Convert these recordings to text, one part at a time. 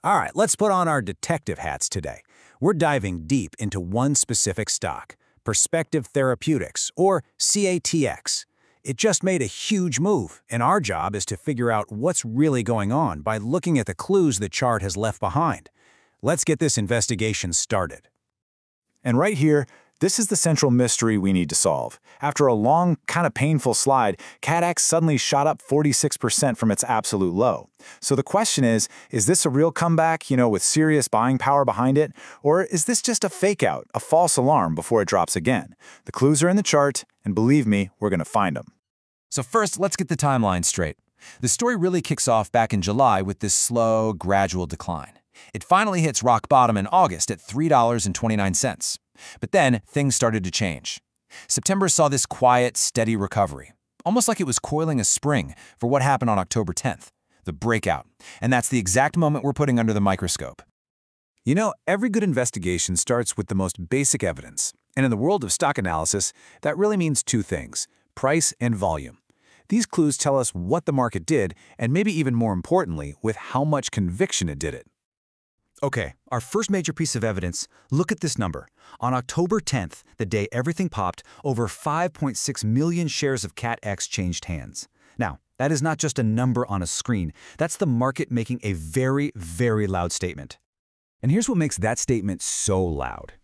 All right, let's put on our detective hats today. We're diving deep into one specific stock, Perspective Therapeutics, or CATX. It just made a huge move, and our job is to figure out what's really going on by looking at the clues the chart has left behind. Let's get this investigation started. And right here, this is the central mystery we need to solve. After a long, kind of painful slide, Catx suddenly shot up 46% from its absolute low. So the question is this a real comeback, with serious buying power behind it? Or is this just a fake out, a false alarm before it drops again? The clues are in the chart, and believe me, we're going to find them. So first, let's get the timeline straight. The story really kicks off back in July with this slow, gradual decline. It finally hits rock bottom in August at $3.29. But then, things started to change. September saw this quiet, steady recovery, almost like it was coiling a spring for what happened on October 10th, the breakout. And that's the exact moment we're putting under the microscope. Every good investigation starts with the most basic evidence. And in the world of stock analysis, that really means two things: price and volume. These clues tell us what the market did, and maybe even more importantly, with how much conviction it did it. Okay, our first major piece of evidence, look at this number. On October 10th, the day everything popped, over 5.6 million shares of Catx changed hands. Now, that is not just a number on a screen. That's the market making a very, very loud statement. And here's what makes that statement so loud.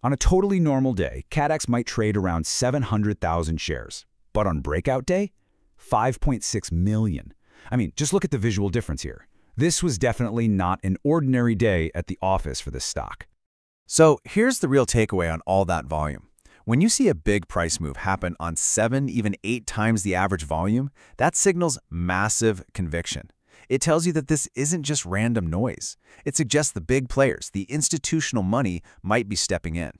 On a totally normal day, Catx might trade around 700,000 shares. But on breakout day, 5.6 million. I mean, just look at the visual difference here. This was definitely not an ordinary day at the office for this stock. So here's the real takeaway on all that volume. When you see a big price move happen on 7, even 8 times the average volume, that signals massive conviction. It tells you that this isn't just random noise. It suggests the big players, the institutional money, might be stepping in.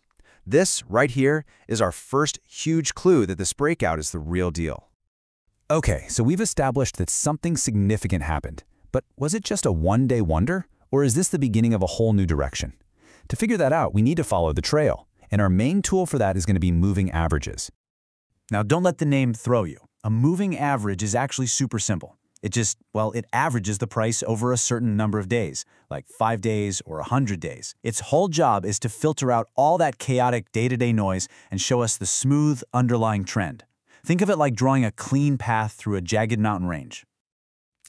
This, right here, is our first huge clue that this breakout is the real deal. Okay, so we've established that something significant happened. But was it just a one-day wonder, or is this the beginning of a whole new direction? To figure that out, we need to follow the trail, and our main tool for that is going to be moving averages. Now, don't let the name throw you. A moving average is actually super simple. It averages the price over a certain number of days, like 5 days or 100 days. Its whole job is to filter out all that chaotic day-to-day noise and show us the smooth underlying trend. Think of it like drawing a clean path through a jagged mountain range.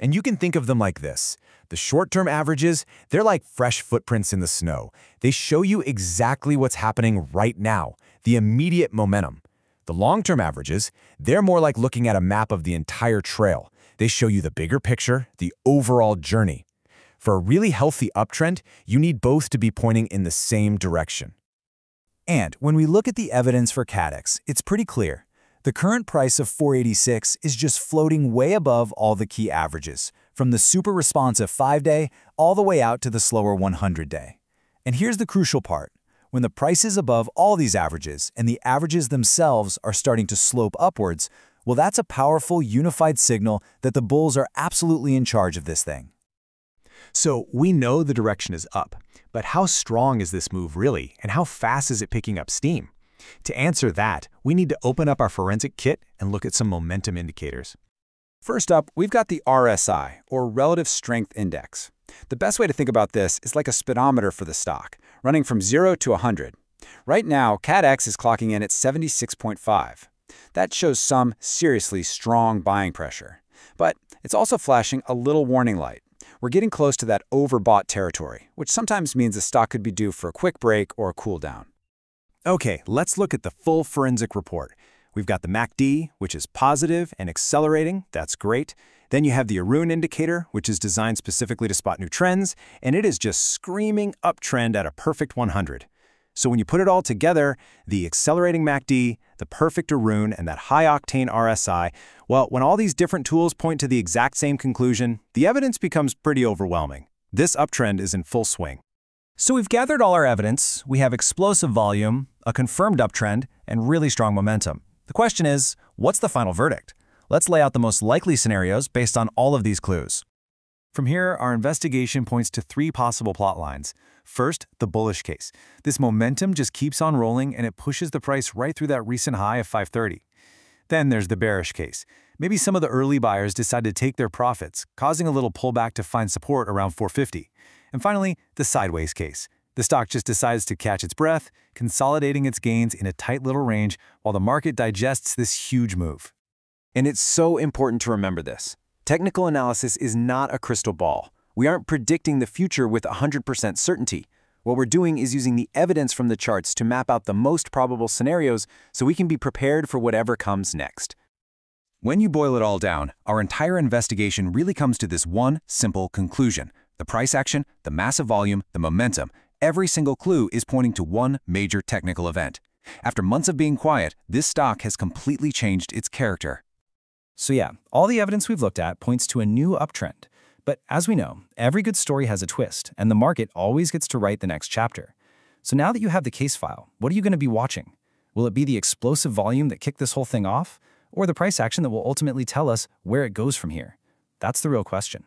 And you can think of them like this. The short-term averages, they're like fresh footprints in the snow. They show you exactly what's happening right now, the immediate momentum. The long-term averages, they're more like looking at a map of the entire trail. They show you the bigger picture, the overall journey. For a really healthy uptrend, you need both to be pointing in the same direction. And when we look at the evidence for Catx, it's pretty clear. The current price of 486 is just floating way above all the key averages, from the super responsive 5-day all the way out to the slower 100-day. And here's the crucial part. When the price is above all these averages and the averages themselves are starting to slope upwards, well, that's a powerful, unified signal that the bulls are absolutely in charge of this thing. So we know the direction is up, but how strong is this move really, and how fast is it picking up steam? To answer that, we need to open up our forensic kit and look at some momentum indicators. First up, we've got the RSI, or Relative Strength Index. The best way to think about this is like a speedometer for the stock, running from 0 to 100. Right now, Catx is clocking in at 76.5. That shows some seriously strong buying pressure. But it's also flashing a little warning light. We're getting close to that overbought territory, which sometimes means the stock could be due for a quick break or a cool down. Okay, let's look at the full forensic report. We've got the MACD, which is positive and accelerating. That's great. Then you have the Arun indicator, which is designed specifically to spot new trends, and it is just screaming uptrend at a perfect 100. So when you put it all together, the accelerating MACD, the perfect Arun, and that high-octane RSI, well, when all these different tools point to the exact same conclusion, the evidence becomes pretty overwhelming. This uptrend is in full swing. So we've gathered all our evidence. We have explosive volume, a confirmed uptrend, and really strong momentum. The question is, what's the final verdict? Let's lay out the most likely scenarios based on all of these clues. From here, our investigation points to 3 possible plot lines. First, the bullish case. This momentum just keeps on rolling and it pushes the price right through that recent high of 530. Then there's the bearish case. Maybe some of the early buyers decide to take their profits, causing a little pullback to find support around 450. And finally, the sideways case. The stock just decides to catch its breath, consolidating its gains in a tight little range while the market digests this huge move. And it's so important to remember this. Technical analysis is not a crystal ball. We aren't predicting the future with 100% certainty. What we're doing is using the evidence from the charts to map out the most probable scenarios so we can be prepared for whatever comes next. When you boil it all down, our entire investigation really comes to this one simple conclusion. The price action, the massive volume, the momentum, every single clue is pointing to one major technical event. After months of being quiet, this stock has completely changed its character. So yeah, all the evidence we've looked at points to a new uptrend. But as we know, every good story has a twist, and the market always gets to write the next chapter. So now that you have the case file, what are you going to be watching? Will it be the explosive volume that kicked this whole thing off, or the price action that will ultimately tell us where it goes from here? That's the real question.